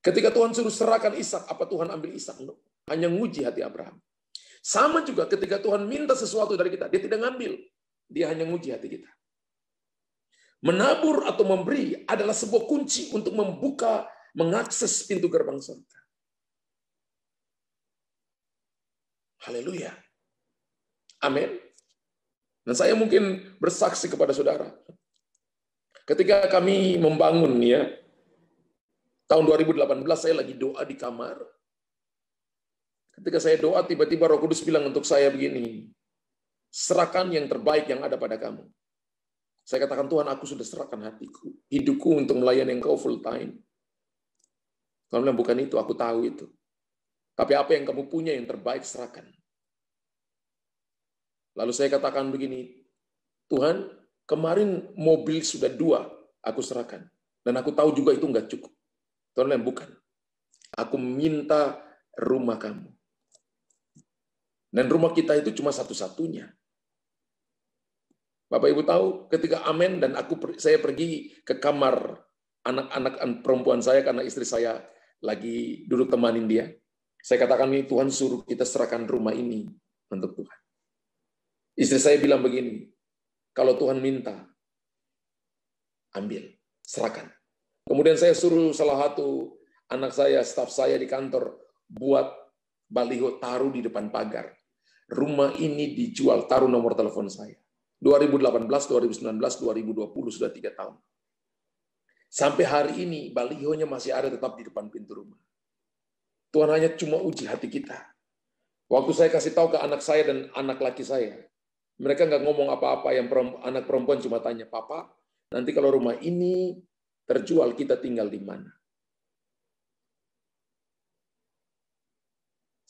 Ketika Tuhan suruh serahkan Ishak, apa Tuhan ambil Ishak? Hanya nguji hati Abraham. Sama juga ketika Tuhan minta sesuatu dari kita, dia tidak ngambil. Dia hanya nguji hati kita. Menabur atau memberi adalah sebuah kunci untuk membuka, mengakses pintu gerbang surga. Haleluya. Amin. Dan saya mungkin bersaksi kepada saudara. Ketika kami membangun ya, tahun 2018 saya lagi doa di kamar. Ketika saya doa, tiba-tiba Roh Kudus bilang untuk saya begini, serahkan yang terbaik yang ada pada kamu. Saya katakan, Tuhan, aku sudah serahkan hatiku, hidupku untuk melayani Engkau full time. Tuhan bilang, bukan itu, aku tahu itu. Tapi apa yang kamu punya yang terbaik, serahkan. Lalu saya katakan begini, Tuhan, kemarin mobil sudah 2, aku serahkan. Dan aku tahu juga itu enggak cukup. Tuhan bilang, bukan. Aku minta rumah kamu. Dan rumah kita itu cuma satu-satunya. Bapak Ibu tahu ketika amin dan saya pergi ke kamar anak-anak perempuan saya karena istri saya lagi duduk temanin dia. Saya katakan ini Tuhan suruh kita serahkan rumah ini untuk Tuhan. Istri saya bilang begini, kalau Tuhan minta, ambil, serahkan. Kemudian saya suruh salah satu anak saya, staf saya di kantor, buat baliho taruh di depan pagar. Rumah ini dijual, taruh nomor telepon saya. 2018, 2019, 2020 sudah 3 tahun. Sampai hari ini balihonya masih ada tetap di depan pintu rumah. Tuhan hanya cuma uji hati kita. Waktu saya kasih tahu ke anak saya dan anak laki saya, mereka nggak ngomong apa-apa. Yang anak perempuan cuma tanya, Papa, nanti kalau rumah ini terjual, kita tinggal di mana?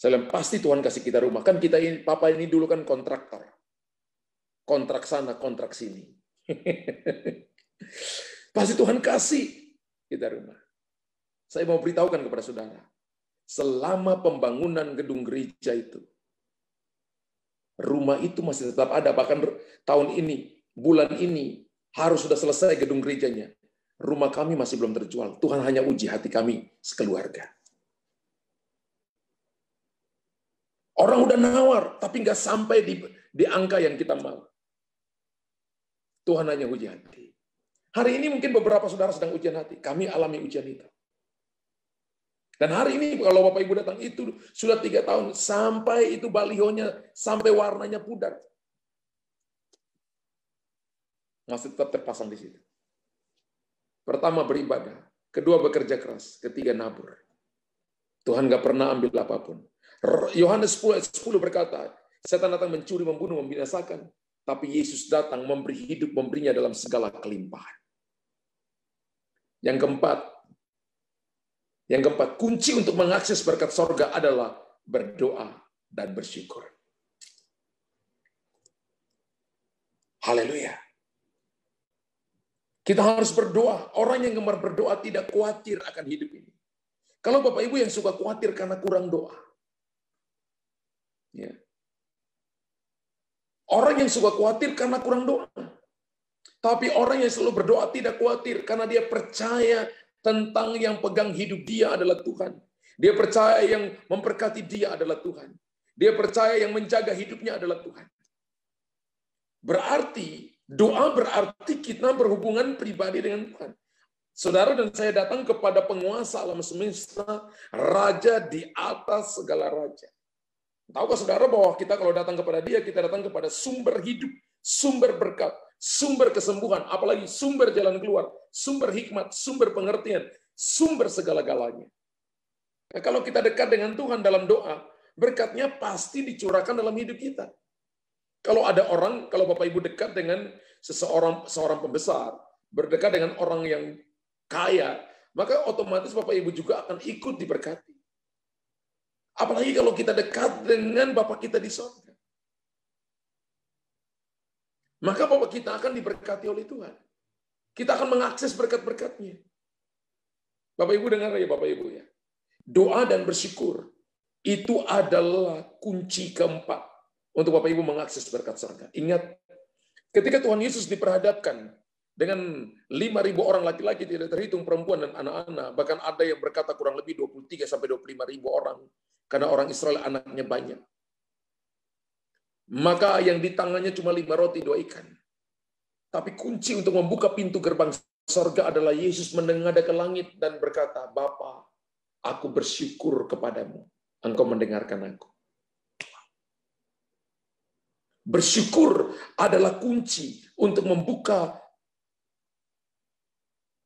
Saya bilang, pasti Tuhan kasih kita rumah. Kan kita ini, Papa ini dulu kan kontraktor. Kontrak sana, kontrak sini. Pasti Tuhan kasih kita rumah. Saya mau beritahukan kepada saudara, selama pembangunan gedung gereja itu, rumah itu masih tetap ada. Bahkan tahun ini, bulan ini, harus sudah selesai gedung gerejanya. Rumah kami masih belum terjual. Tuhan hanya uji hati kami sekeluarga. Orang udah nawar, tapi nggak sampai di angka yang kita mau. Tuhan hanya uji hati. Hari ini mungkin beberapa saudara sedang ujian hati. Kami alami ujian itu. Dan hari ini kalau Bapak Ibu datang, itu sudah 3 tahun. Sampai itu balihonya, sampai warnanya pudar. Masih tetap terpasang di situ. Pertama beribadah. Kedua bekerja keras. Ketiga nabur. Tuhan nggak pernah ambil apapun. Yohanes 10 berkata, setan datang mencuri, membunuh, membinasakan. Tapi Yesus datang memberi hidup, memberinya dalam segala kelimpahan. Yang keempat, kunci untuk mengakses berkat sorga adalah berdoa dan bersyukur. Haleluya. Kita harus berdoa. Orang yang gemar berdoa tidak khawatir akan hidup ini. Kalau Bapak Ibu yang suka khawatir karena kurang doa. Ya. Orang yang suka khawatir karena kurang doa. Tapi orang yang selalu berdoa tidak khawatir karena dia percaya tentang yang pegang hidup dia adalah Tuhan. Dia percaya yang memberkati dia adalah Tuhan. Dia percaya yang menjaga hidupnya adalah Tuhan. Berarti, doa berarti kita berhubungan pribadi dengan Tuhan. Saudara dan saya datang kepada penguasa alam semesta, raja di atas segala raja. Tahukah saudara bahwa kita kalau datang kepada dia, kita datang kepada sumber hidup, sumber berkat, sumber kesembuhan, apalagi sumber jalan keluar, sumber hikmat, sumber pengertian, sumber segala-galanya. Nah, kalau kita dekat dengan Tuhan dalam doa, berkatnya pasti dicurahkan dalam hidup kita. Kalau ada orang, kalau Bapak Ibu dekat dengan seorang pembesar, berdekat dengan orang yang kaya, maka otomatis Bapak Ibu juga akan ikut diberkati. Apalagi kalau kita dekat dengan Bapa kita di surga. Maka Bapa kita akan diberkati oleh Tuhan. Kita akan mengakses berkat-berkatnya. Bapak Ibu dengar ya Bapak Ibu ya. Doa dan bersyukur itu adalah kunci keempat untuk Bapak Ibu mengakses berkat surga. Ingat, ketika Tuhan Yesus diperhadapkan dengan 5.000 orang laki-laki, tidak terhitung perempuan dan anak-anak, bahkan ada yang berkata kurang lebih 23-25.000 orang, karena orang Israel anaknya banyak. Maka yang di tangannya cuma 5 roti 2 ikan. Tapi kunci untuk membuka pintu gerbang surga adalah Yesus menengadah ke langit dan berkata, Bapa, aku bersyukur kepadamu, Engkau mendengarkan aku. Bersyukur adalah kunci untuk membuka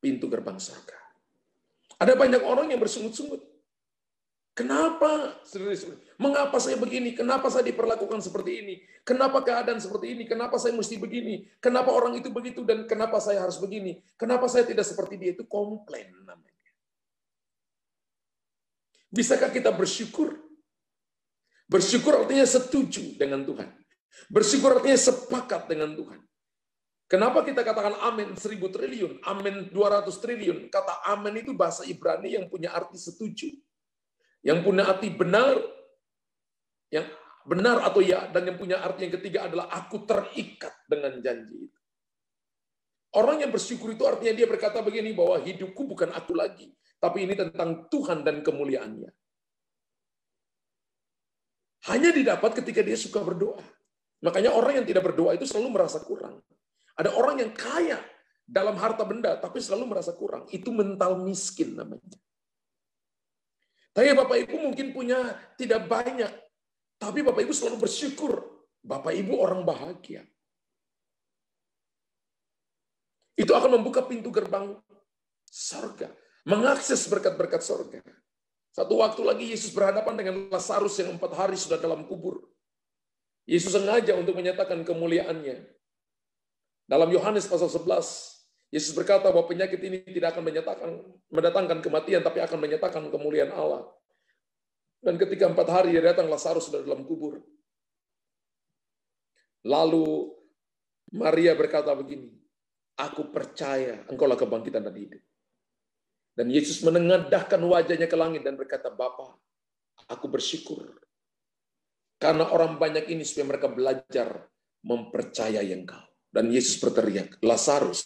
pintu gerbang surga. Ada banyak orang yang bersungut-sungut. Kenapa? Mengapa saya begini? Kenapa saya diperlakukan seperti ini? Kenapa keadaan seperti ini? Kenapa saya mesti begini? Kenapa orang itu begitu dan kenapa saya harus begini? Kenapa saya tidak seperti dia? Itu komplain namanya. Bisakah kita bersyukur? Bersyukur artinya setuju dengan Tuhan. Bersyukur artinya sepakat dengan Tuhan. Kenapa kita katakan amin 1.000 triliun, amin 200 triliun? Kata amin itu bahasa Ibrani yang punya arti setuju. Yang punya arti benar, yang benar atau ya, dan yang punya arti yang ketiga adalah aku terikat dengan janji itu. Orang yang bersyukur itu artinya dia berkata begini, bahwa hidupku bukan aku lagi, tapi ini tentang Tuhan dan kemuliaannya. Hanya didapat ketika dia suka berdoa. Makanya orang yang tidak berdoa itu selalu merasa kurang. Ada orang yang kaya dalam harta benda, tapi selalu merasa kurang. Itu mental miskin namanya. Tapi Bapak Ibu mungkin punya tidak banyak, tapi Bapak Ibu selalu bersyukur. Bapak Ibu orang bahagia. Itu akan membuka pintu gerbang surga, mengakses berkat-berkat surga. Satu waktu lagi Yesus berhadapan dengan Lazarus yang 4 hari sudah dalam kubur. Yesus sengaja untuk menyatakan kemuliaannya. Dalam Yohanes pasal 11, Yesus berkata bahwa penyakit ini tidak akan mendatangkan kematian, tapi akan menyatakan kemuliaan Allah. Dan ketika 4 hari dia datang, Lazarus sudah dalam kubur. Lalu Maria berkata begini, aku percaya engkaulah kebangkitan dan hidup. Dan Yesus menengadahkan wajahnya ke langit dan berkata, Bapa, aku bersyukur. Karena orang banyak ini supaya mereka belajar mempercayai engkau. Dan Yesus berteriak, Lazarus,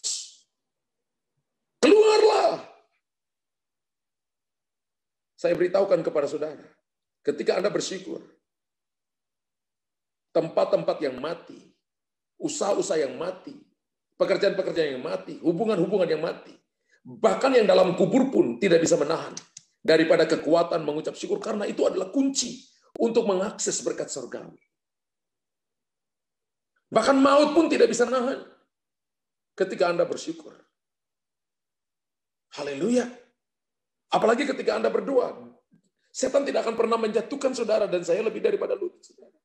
keluarlah. Saya beritahukan kepada saudara, ketika Anda bersyukur, tempat-tempat yang mati, usaha-usaha yang mati, pekerjaan-pekerjaan yang mati, hubungan-hubungan yang mati, bahkan yang dalam kubur pun tidak bisa menahan daripada kekuatan mengucap syukur, karena itu adalah kunci untuk mengakses berkat surgawi. Bahkan maut pun tidak bisa nahan ketika Anda bersyukur. Haleluya. Apalagi ketika Anda berdoa. Setan tidak akan pernah menjatuhkan saudara, dan saya lebih daripada lutut saudara.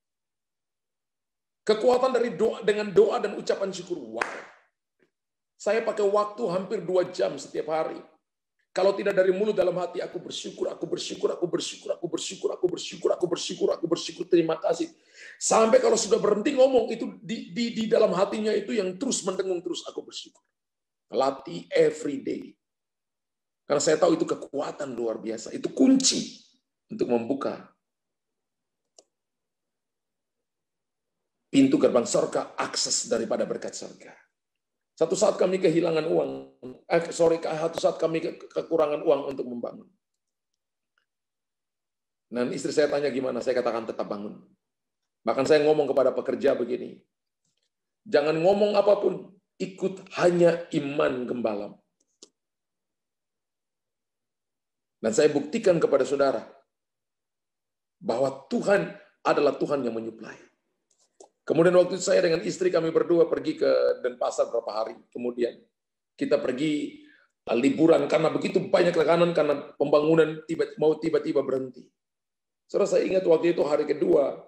Kekuatan dari doa, dengan doa dan ucapan syukur. Wow. Saya pakai waktu hampir 2 jam setiap hari. Kalau tidak dari mulut, dalam hati, aku bersyukur, aku bersyukur, aku bersyukur, aku bersyukur, aku bersyukur, aku bersyukur, aku bersyukur, terima kasih. Sampai kalau sudah berhenti ngomong, itu di dalam hatinya itu yang terus mendengung terus, aku bersyukur. Latih every day. Karena saya tahu itu kekuatan luar biasa. Itu kunci untuk membuka pintu gerbang surga, akses daripada berkat surga. Satu saat kami kehilangan uang, satu saat kami kekurangan uang untuk membangun. Dan istri saya tanya gimana, saya katakan tetap bangun. Bahkan saya ngomong kepada pekerja begini, jangan ngomong apapun, ikut hanya iman gembala. Dan saya buktikan kepada saudara, bahwa Tuhan adalah Tuhan yang menyuplai. Kemudian waktu itu saya dengan istri kami berdua pergi ke Denpasar beberapa hari. Kemudian kita pergi liburan karena begitu banyak tekanan karena pembangunan mau tiba-tiba berhenti. Saudara, saya ingat waktu itu hari kedua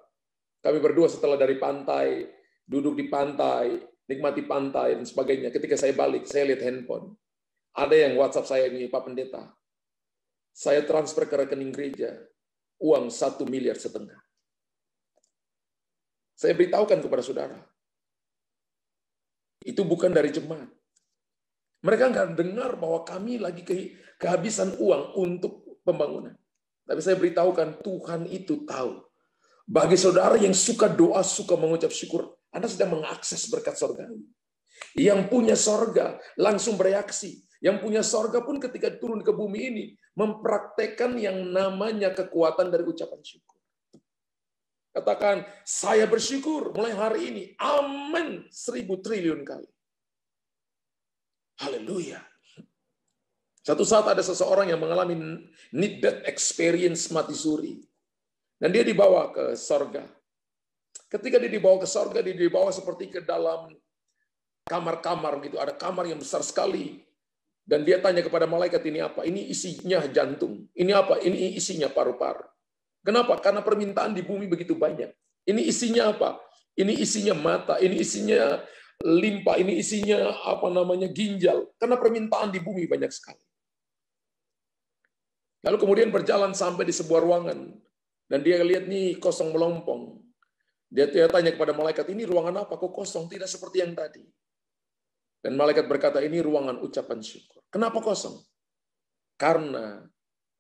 kami berdua setelah dari pantai, duduk di pantai, nikmati pantai dan sebagainya. Ketika saya balik, saya lihat handphone. Ada yang WhatsApp saya ini, Pak Pendeta. Saya transfer ke rekening gereja uang 1,5 miliar. Saya beritahukan kepada saudara, itu bukan dari jemaat. Mereka nggak dengar bahwa kami lagi kehabisan uang untuk pembangunan. Tapi saya beritahukan, Tuhan itu tahu. Bagi saudara yang suka doa, suka mengucap syukur, Anda sedang mengakses berkat surgawi. Yang punya surga langsung bereaksi. Yang punya surga pun ketika turun ke bumi ini, mempraktekkan yang namanya kekuatan dari ucapan syukur. Katakan, saya bersyukur mulai hari ini. Amin. 1.000 triliun kali. Haleluya. Satu saat ada seseorang yang mengalami need death experience mati suri. Dan dia dibawa ke sorga. Ketika dia dibawa ke sorga, dia dibawa seperti ke dalam kamar-kamar gitu. Ada kamar yang besar sekali. Dan dia tanya kepada malaikat, ini apa? Ini isinya jantung. Ini apa? Ini isinya paru-paru. Kenapa? Karena permintaan di bumi begitu banyak. Ini isinya apa? Ini isinya mata, ini isinya limpa, ini isinya ginjal. Karena permintaan di bumi banyak sekali. Lalu kemudian berjalan sampai di sebuah ruangan. Dan dia lihat nih kosong melompong. Dia tanya kepada malaikat, ini ruangan apa? Kok kosong? Tidak seperti yang tadi. Dan malaikat berkata, ini ruangan ucapan syukur. Kenapa kosong? Karena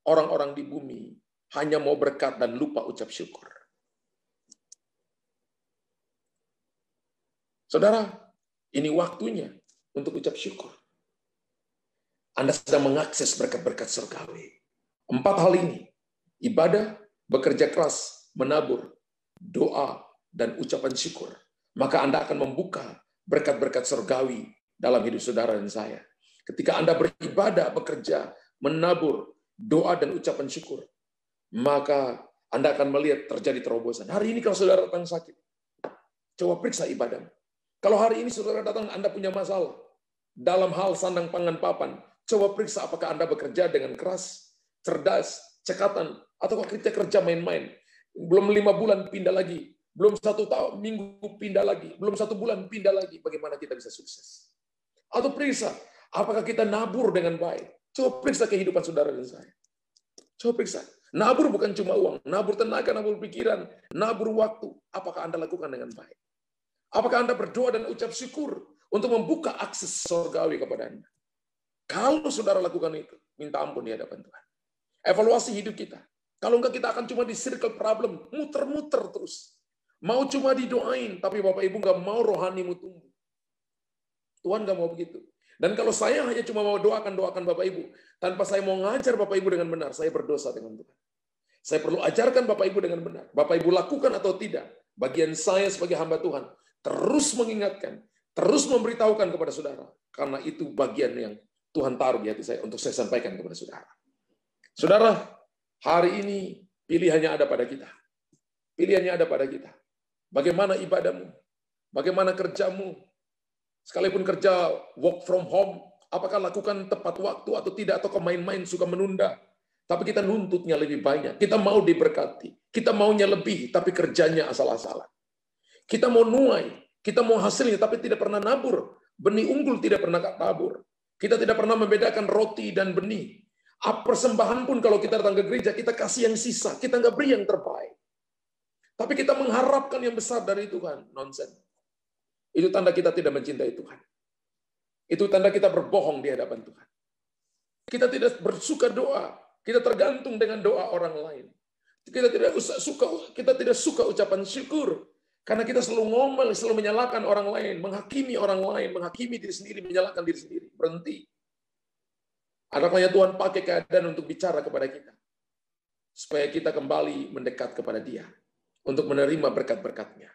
orang-orang di bumi hanya mau berkat dan lupa ucap syukur. Saudara, ini waktunya untuk ucap syukur. Anda sedang mengakses berkat-berkat surgawi. 4 hal ini, ibadah, bekerja keras, menabur, doa, dan ucapan syukur. Maka Anda akan membuka berkat-berkat surgawi dalam hidup saudara dan saya. Ketika Anda beribadah, bekerja, menabur, doa, dan ucapan syukur, maka Anda akan melihat terjadi terobosan. Hari ini kalau saudara datang sakit, coba periksa ibadahmu. Kalau hari ini saudara datang, Anda punya masalah dalam hal sandang pangan papan, coba periksa apakah Anda bekerja dengan keras, cerdas, cekatan, atau kita kerja main-main. Belum 5 bulan pindah lagi, belum 1 tahun, minggu pindah lagi, belum 1 bulan pindah lagi. Bagaimana kita bisa sukses? Atau periksa, apakah kita nabur dengan baik? Coba periksa kehidupan saudara dan saya. Coba periksa. Nabur bukan cuma uang, nabur tenaga, nabur pikiran, nabur waktu. Apakah Anda lakukan dengan baik? Apakah Anda berdoa dan ucap syukur untuk membuka akses surgawi kepada Anda? Kalau saudara lakukan itu, minta ampun di hadapan Tuhan. Evaluasi hidup kita. Kalau enggak, kita akan cuma di circle problem, muter-muter terus. Mau cuma didoain, tapi Bapak Ibu enggak mau rohanimu tumbuh. Tuhan enggak mau begitu. Dan kalau saya hanya cuma mau doakan Bapak Ibu, tanpa saya mau ngajar Bapak Ibu dengan benar, saya berdosa dengan Tuhan. Saya perlu ajarkan Bapak Ibu dengan benar. Bapak Ibu lakukan atau tidak. Bagian saya sebagai hamba Tuhan, terus mengingatkan, terus memberitahukan kepada saudara. Karena itu bagian yang Tuhan taruh di hati saya untuk saya sampaikan kepada saudara. Saudara, hari ini pilihannya ada pada kita. Pilihannya ada pada kita. Bagaimana ibadahmu? Bagaimana kerjamu? Sekalipun kerja work from home, apakah lakukan tepat waktu atau tidak, atau main-main suka menunda. Tapi kita nuntutnya lebih banyak. Kita mau diberkati. Kita maunya lebih, tapi kerjanya asal-asalan. Kita mau nuai, kita mau hasilnya, tapi tidak pernah nabur. Benih unggul tidak pernah tabur. Kita tidak pernah membedakan roti dan benih. Persembahan pun kalau kita datang ke gereja, kita kasih yang sisa. Kita nggak beri yang terbaik. Tapi kita mengharapkan yang besar dari Tuhan. Nonsen. Itu tanda kita tidak mencintai Tuhan. Itu tanda kita berbohong di hadapan Tuhan. Kita tidak bersuka doa. Kita tergantung dengan doa orang lain. Kita tidak suka ucapan syukur. Karena kita selalu ngomel, selalu menyalahkan orang lain, menghakimi orang lain, menghakimi diri sendiri, menyalahkan diri sendiri. Berhenti. Harapannya Tuhan pakai keadaan untuk bicara kepada kita. Supaya kita kembali mendekat kepada Dia. Untuk menerima berkat-berkat-Nya.